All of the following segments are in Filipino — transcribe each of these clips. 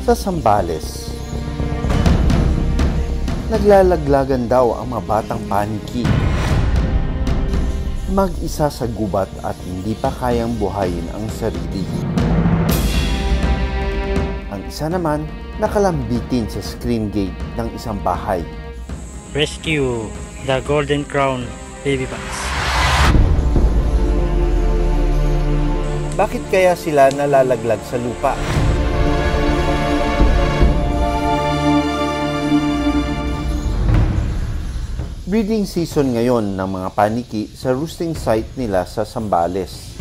sa Zambales. Naglalaglagan daw ang mga batang paniki. Mag-isa sa gubat at hindi pa kayang buhayin ang sarili. Ang isa naman, nakalambitin sa screen gate ng isang bahay. Rescue the golden crown baby bats. Bakit kaya sila nalalaglag sa lupa? Breeding season ngayon ng mga paniki sa roosting site nila sa Zambales.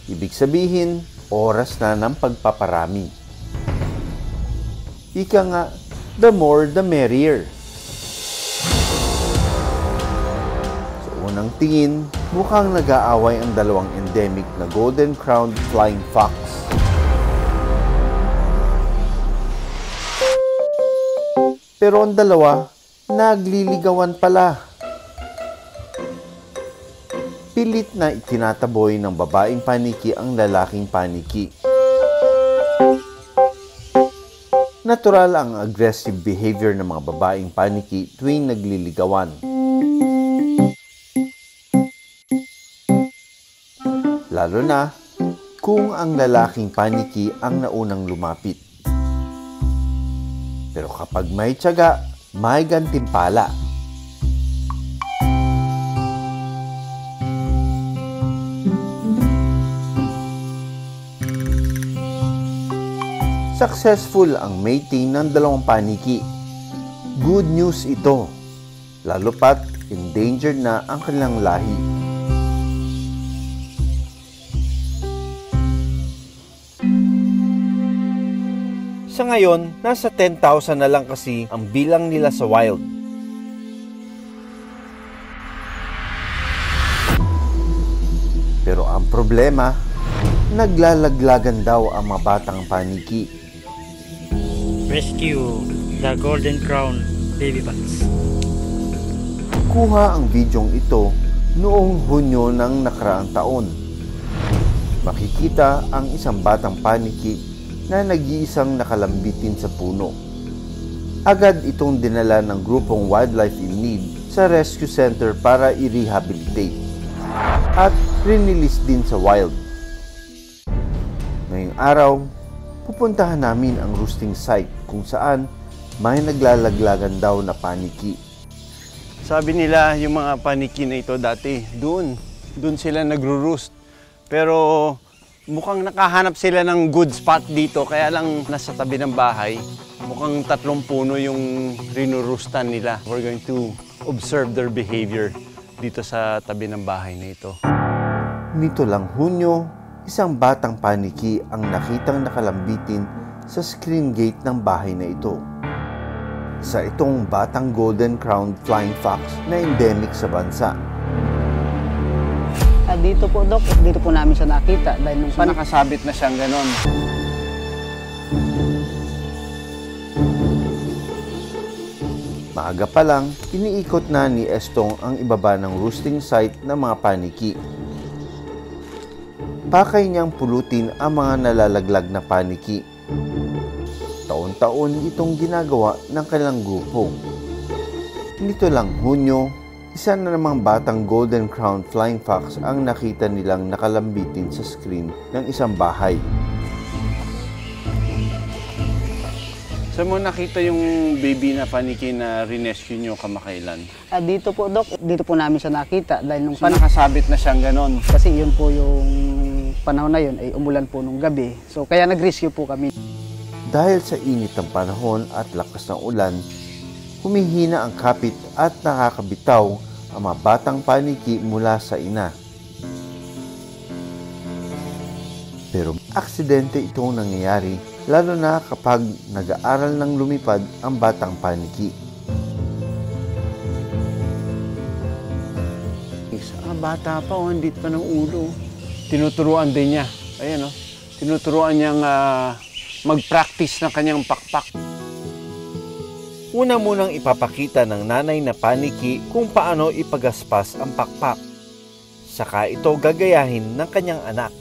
Ibig sabihin, oras na ng pagpaparami. Ika nga, the more the merrier. Sa unang tingin, mukhang nag-aaway ang dalawang endemic na golden-crowned flying fox. Pero ang dalawa, nagliligawan pala. Pilit na itinataboy ng babaeng paniki ang lalaking paniki. Natural ang aggressive behavior ng mga babaeng paniki tuwing nagliligawan. Lalo na kung ang lalaking paniki ang naunang lumapit. Pero kapag may tiyaga, may gantimpala. Successful ang mating ng dalawang paniki. Good news ito, lalo pat endangered na ang kanilang lahi. Sa ngayon, nasa 10,000 na lang kasi ang bilang nila sa wild. Pero ang problema, naglalaglagan daw ang mga batang paniki. Rescue the golden crown baby bats. Kuha ang bidyong ito noong Hunyo ng nakaraang taon. Makikita ang isang batang paniki na nag-iisang nakalambitin sa puno. Agad itong dinala ng grupong Wildlife in Need sa rescue center para i-rehabilitate at rinilis din sa wild. Ngayong araw, pupuntahan namin ang roosting site kung saan may naglalaglagan daw na paniki. Sabi nila yung mga paniki na ito dati, doon sila nagro-roost. Pero mukhang nakahanap sila ng good spot dito, kaya lang nasa tabi ng bahay. Mukhang 3 puno yung rinurustan nila. We're going to observe their behavior dito sa tabi ng bahay na ito. Nito lang Hunyo, isang batang paniki ang nakitang nakalambitin sa screen gate ng bahay na ito. Sa itong batang golden-crowned flying fox na endemic sa bansa. Dito po, Dok, dito po namin siya nakita dahil nung nakasabit na siyang ganon. Maaga pa lang, iniikot na ni Estong ang ibaba ng roosting site ng mga paniki. Pakay niyang pulutin ang mga nalalaglag na paniki. Taon-taon itong ginagawa ng kanilang grupo. Nito lang Hunyo, isa na namang batang golden-crowned flying fox ang nakita nilang nakalambitin sa screen ng isang bahay. Saan mo nakita yung baby na paniki na rinescue nyo kamakailan? dito po, Dok, dito po namin siya nakita dahil nung nakasabit na siyang ganon. kasi yun po yung panahon na yun ay umulan po nung gabi. So kaya nag-rescue po kami. Dahil sa init ng panahon at lakas ng ulan, humihina ang kapit at nakakabitaw ang mga batang paniki mula sa ina. Pero aksidente itong nangyayari, lalo na kapag nag-aaral ng lumipad ang batang paniki. Bata pa, hindi pa ng ulo. Tinuturuan din niya. Ayan, tinuturuan niyang mag-practice ng kanyang pakpak. Una munang ipapakita ng nanay na paniki kung paano ipagaspas ang pakpak. Saka ito gagayahin ng kanyang anak.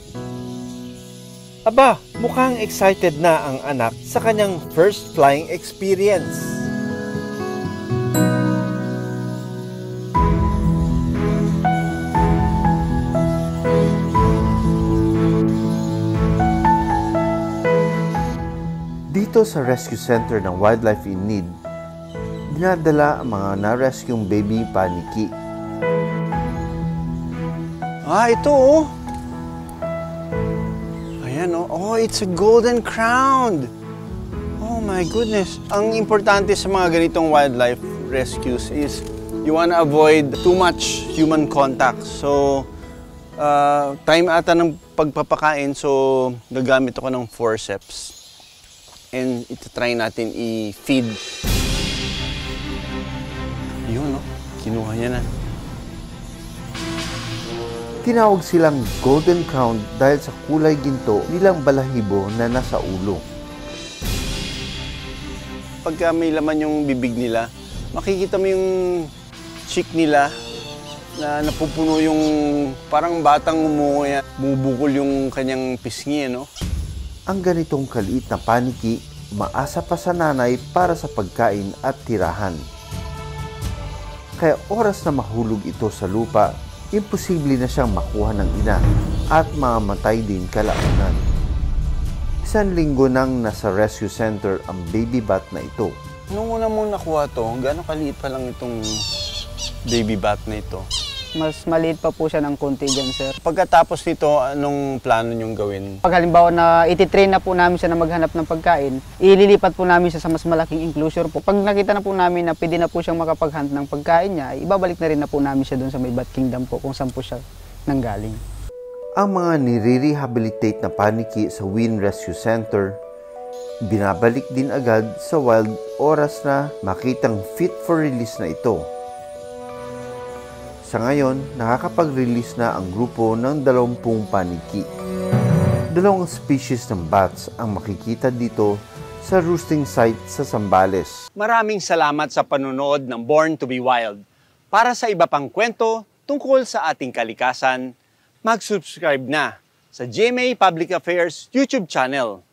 Aba, mukhang excited na ang anak sa kanyang first flying experience. Dito sa rescue center ng Wildlife in Need, dinadala ang mga na-rescue'ng baby paniki. Ito oh. Ayan oh. Oh, it's a golden crown. Oh my goodness. Ang importante sa mga ganitong wildlife rescues is you wanna avoid too much human contact. So, time ata ng pagpapakain, so gagamit ako ng forceps. And ito-try natin i-feed. Yun no, kinuha niya na. Tinawag silang Golden Crown dahil sa kulay ginto nilang balahibo na nasa ulo. Pagka may laman yung bibig nila, makikita mo yung cheek nila na napupuno yung parang batang umuya, bubukol yung kanyang pisngi, no? Ang ganitong kaliit na paniki, maasa pa sa nanay para sa pagkain at tirahan. Kaya oras na mahulog ito sa lupa, imposible na siyang makuha ng ina at mamamatay din kalaunan. 1 linggo nang nasa rescue center ang baby bat na ito. Nung una mong nakuha to, gaano kaliit pa lang itong baby bat na ito? Mas maliit pa po siya ng konti dyan, sir. Pagkatapos nito, anong plano niyong gawin? Pag halimbawa na ititrain na po namin siya na maghanap ng pagkain, ililipat po namin siya sa mas malaking enclosure po. Pag nakita na po namin na pwede na po siyang makapaghunt ng pagkain niya, ibabalik na rin na po namin siya doon sa may Bat Kingdom po kung saan po siya nanggaling. Ang mga nire-rehabilitate na paniki sa Win Rescue Center, binabalik din agad sa wild oras na makitang fit for release na ito. Sa ngayon, nakakapag-release na ang grupo ng 20 paniki. 2 species ng bats ang makikita dito sa roosting site sa Zambales. Maraming salamat sa panonood ng Born to be Wild. Para sa iba pang kwento tungkol sa ating kalikasan, mag-subscribe na sa GMA Public Affairs YouTube channel.